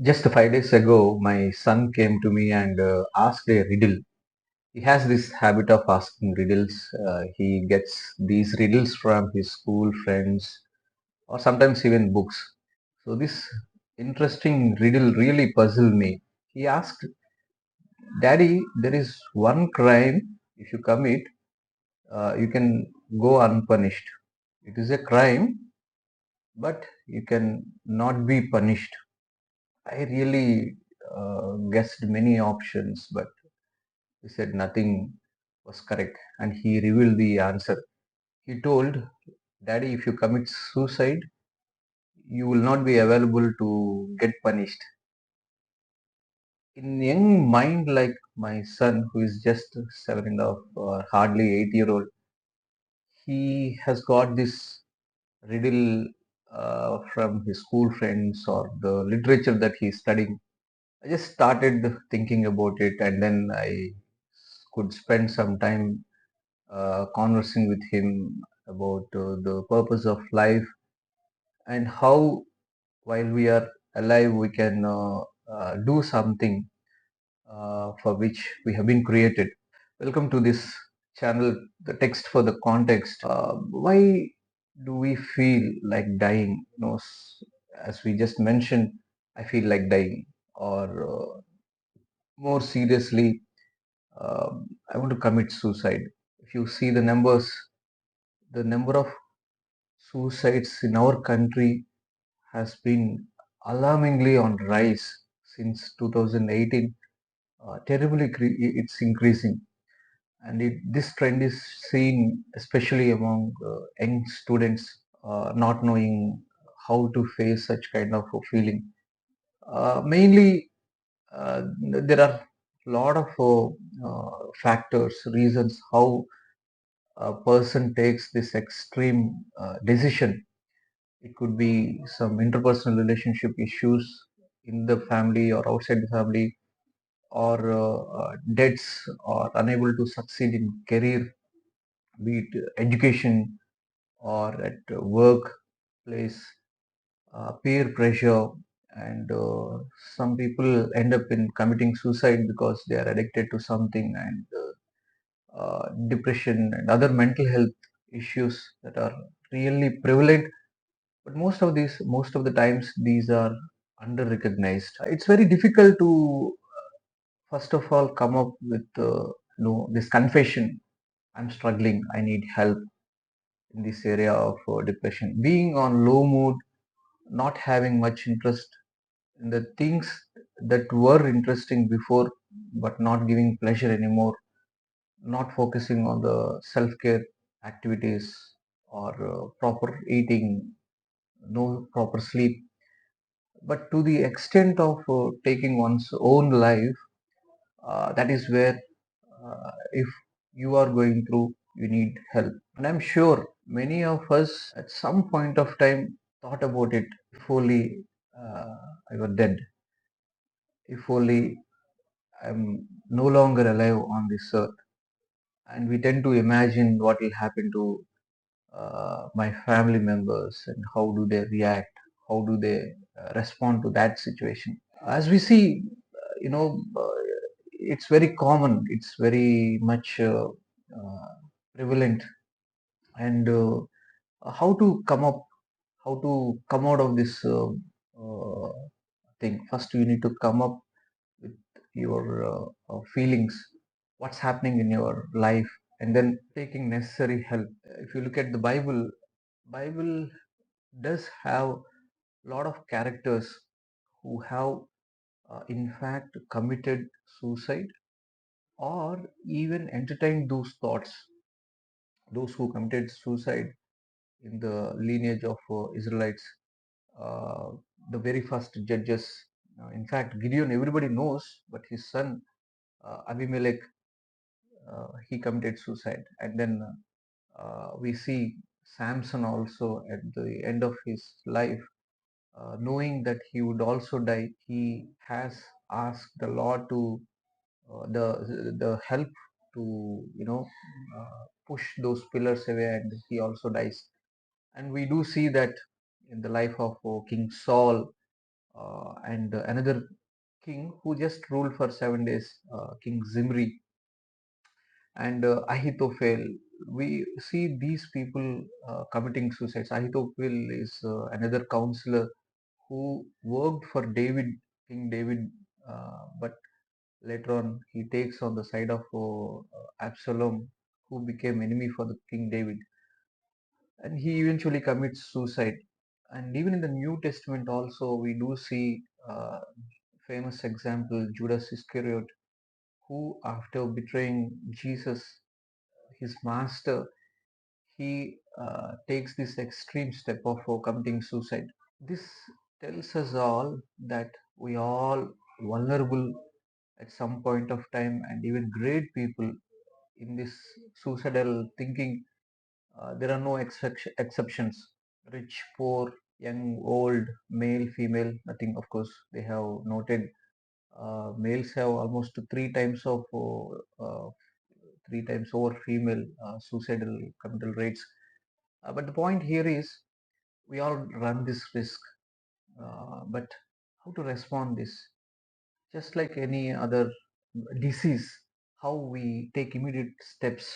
Just 5 days ago, my son came to me and asked a riddle. He has this habit of asking riddles. He gets these riddles from his school friends or sometimes even books. So, this interesting riddle really puzzled me. He asked, Daddy, there is one crime, if you commit, you can go unpunished. It is a crime, but you can not be punished. I really guessed many options, but he said nothing was correct, and he revealed the answer. He told, Daddy, if you commit suicide, you will not be available to get punished. In young mind like my son, who is just 7 and a half or hardly 8 year old, he has got this riddle from his school friends or the literature that he is studying. I just started thinking about it, and then I could spend some time conversing with him about the purpose of life and how, while we are alive, we can do something for which we have been created. Welcome to this channel, the text for the context. Why do we feel like dying? As we just mentioned, I feel like dying, or more seriously, I want to commit suicide. If you see the number of suicides in our country has been alarmingly on rise since 2018. Terribly, it's increasing, and this trend is seen especially among young students, not knowing how to face such kind of a feeling. Mainly, there are a lot of factors, reasons how a person takes this extreme decision. It could be some interpersonal relationship issues in the family or outside the family, or debts, or unable to succeed in career, be it education or at workplace, peer pressure, and some people end up in committing suicide because they are addicted to something, and depression and other mental health issues that are really prevalent. But most of the times, these are under recognized. It's very difficult to first of all come up with this confession: I'm struggling, I need help in this area of depression. Being on low mood, not having much interest in the things that were interesting before but not giving pleasure anymore, not focusing on the self-care activities, or proper eating, no proper sleep, but to the extent of taking one's own life. That is where, if you are going through, you need help. And I'm sure many of us at some point of time thought about it. If only uh, I were dead, if only I'm no longer alive on this earth. And we tend to imagine what will happen to my family members, and how do they react, how do they respond to that situation. As we see, it's very common, it's very much prevalent. And how to come up, how to come out of this thing. First, you need to come up with your feelings, what's happening in your life, and then taking necessary help. If you look at the Bible does have a lot of characters who have in fact committed suicide, or even entertained those thoughts. Those who committed suicide in the lineage of Israelites, uh, the very first judges. In fact, Gideon, everybody knows, but his son Abimelech, he committed suicide. And then we see Samson also at the end of his life, knowing that he would also die, he has asked the Lord to the help to push those pillars away, and he also dies. And we do see that in the life of King Saul, and another king who just ruled for 7 days, King Zimri and Ahithophel. We see these people committing suicides. Ahithophel is another counselor who worked for David, King David, but later on he takes on the side of Absalom, who became enemy for the King David, and he eventually commits suicide. And even in the New Testament, also we do see famous example Judas Iscariot, who after betraying Jesus, his master, he takes this extreme step of committing suicide. This tells us all that we all vulnerable at some point of time, and even great people in this suicidal thinking. There are no exceptions. Rich, poor, young, old, male, female, nothing. Of course, they have noted males have almost 3 times of 3 times over female suicidal committal rates. But the point here is we all run this risk. But how to respond this? Just like any other disease, how we take immediate steps,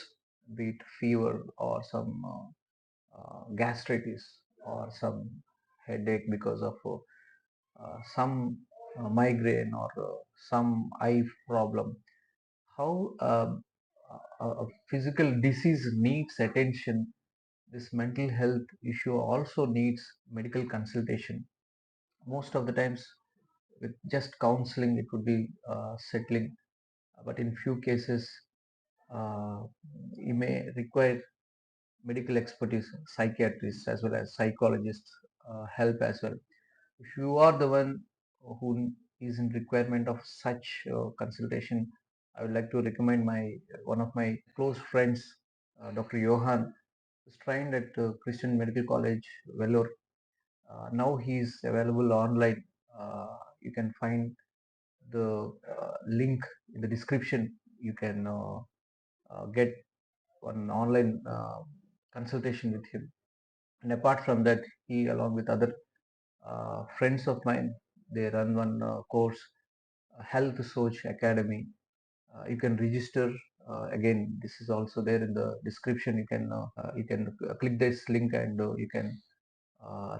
be it fever or some gastritis or some headache because of some migraine or some eye problem. How a physical disease needs attention, this mental health issue also needs medical consultation. Most of the times, with just counseling, it would be settling, but in few cases, uh, you may require medical expertise, psychiatrists as well as psychologists help as well. If you are the one who is in requirement of such consultation, I would like to recommend my one of my close friends, Dr. Johann, who's trained at Christian Medical College, Vellore. Now he is available online. You can find the link in the description. You can get one online consultation with him. And apart from that, he, along with other friends of mine, they run one course, Healthsoch Academy. You can register. Again, this is also there in the description. You can click this link and you can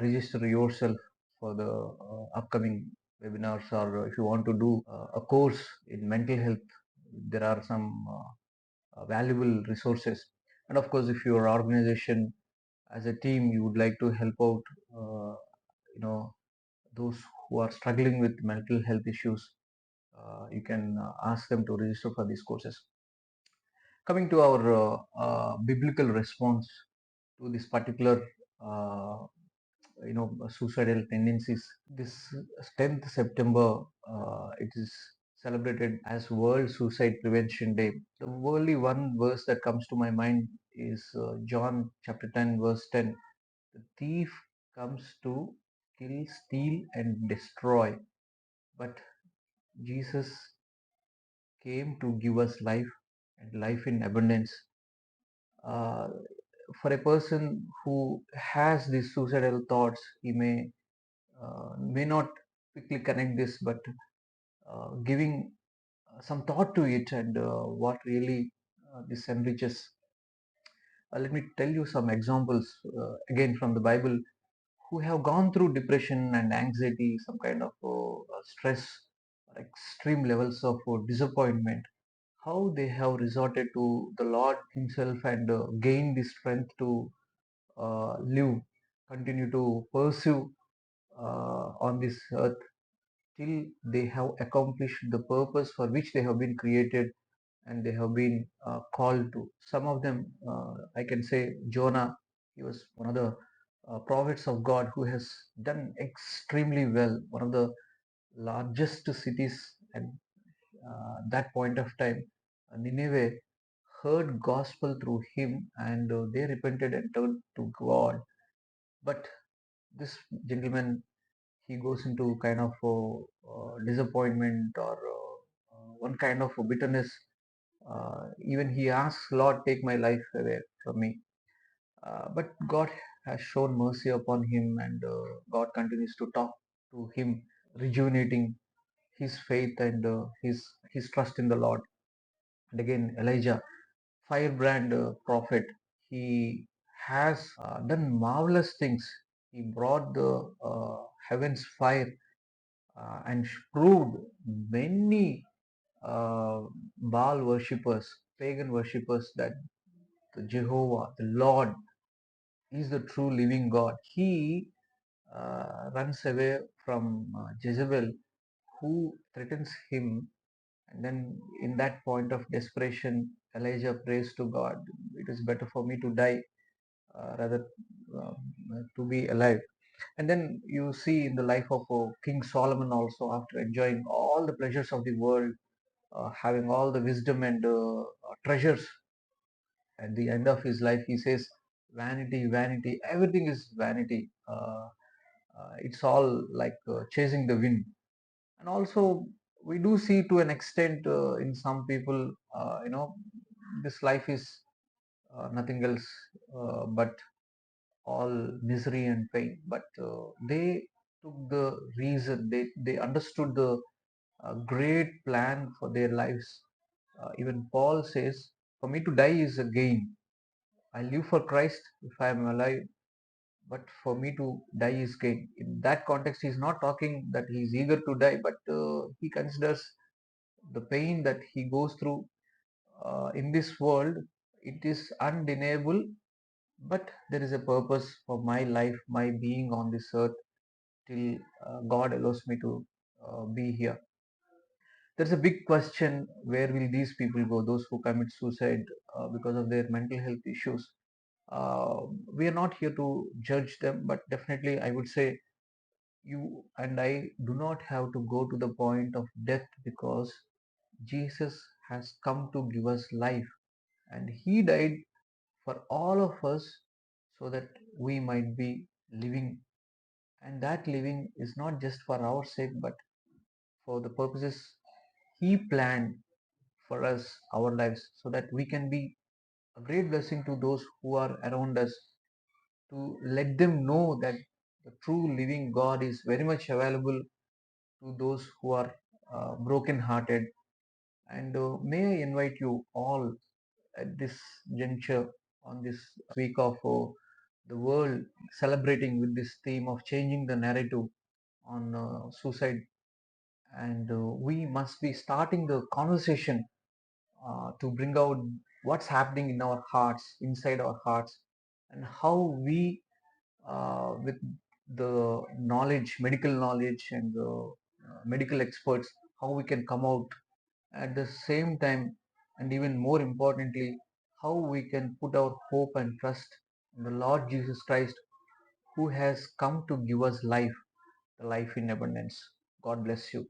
register yourself for the upcoming webinars, or if you want to do a course in mental health, there are some valuable resources. And of course, if your organization as a team you would like to help out you know those who are struggling with mental health issues, you can ask them to register for these courses. Coming to our biblical response to this particular uh, suicidal tendencies, this 10th September, it is celebrated as World Suicide Prevention Day. The only one verse that comes to my mind is John chapter 10 verse 10. The thief comes to kill, steal, and destroy, but Jesus came to give us life and life in abundance. Uh, for a person who has these suicidal thoughts, he may not quickly connect this, but giving some thought to it and what really this enriches. Let me tell you some examples again from the Bible, who have gone through depression and anxiety, some kind of stress, or extreme levels of disappointment, how they have resorted to the Lord Himself and gained the strength to live, continue to pursue on this earth till they have accomplished the purpose for which they have been created and they have been called to. Some of them, I can say Jonah, he was one of the prophets of God who has done extremely well, one of the largest cities at that point of time. Nineveh heard gospel through him and they repented and turned to God. But this gentleman, he goes into kind of disappointment or one kind of bitterness. Even he asks, Lord, take my life away from me. But God has shown mercy upon him, and God continues to talk to him. rejuvenating his faith and his trust in the Lord. And again, Elijah, firebrand prophet, he has done marvelous things. He brought the heavens fire and proved many Baal worshippers, pagan worshippers, that the Jehovah, the Lord, is the true living God. He runs away from Jezebel, who threatens him. And then, in that point of desperation, Elijah prays to God, "It is better for me to die rather uh, to be alive." And then you see in the life of King Solomon also, after enjoying all the pleasures of the world, having all the wisdom and treasures, at the end of his life, he says, "Vanity, vanity, everything is vanity. It's all like chasing the wind." And also, we do see to an extent in some people, this life is nothing else but all misery and pain. But they took the reason, they understood the great plan for their lives. Even Paul says, "For me to die is a gain. I live for Christ if I am alive, but for me to die is gain." In that context, he's not talking that he's eager to die, but he considers the pain that he goes through in this world. It is undeniable, but there is a purpose for my life, my being on this earth, till God allows me to be here. There's a big question: where will these people go? Those who commit suicide because of their mental health issues. We are not here to judge them, but definitely I would say you and I do not have to go to the point of death, because Jesus has come to give us life, and he died for all of us so that we might be living. And that living is not just for our sake, but for the purposes he planned for us, our lives, so that we can be a great blessing to those who are around us, to let them know that the true living God is very much available to those who are broken hearted. And may I invite you all at this juncture, on this week of the world celebrating with this theme of changing the narrative on suicide. And we must be starting the conversation to bring out what's happening in our hearts, inside our hearts, and how we, with the knowledge, medical knowledge, and medical experts, how we can come out at the same time, and even more importantly, how we can put our hope and trust in the Lord Jesus Christ, who has come to give us life, the life in abundance. God bless you.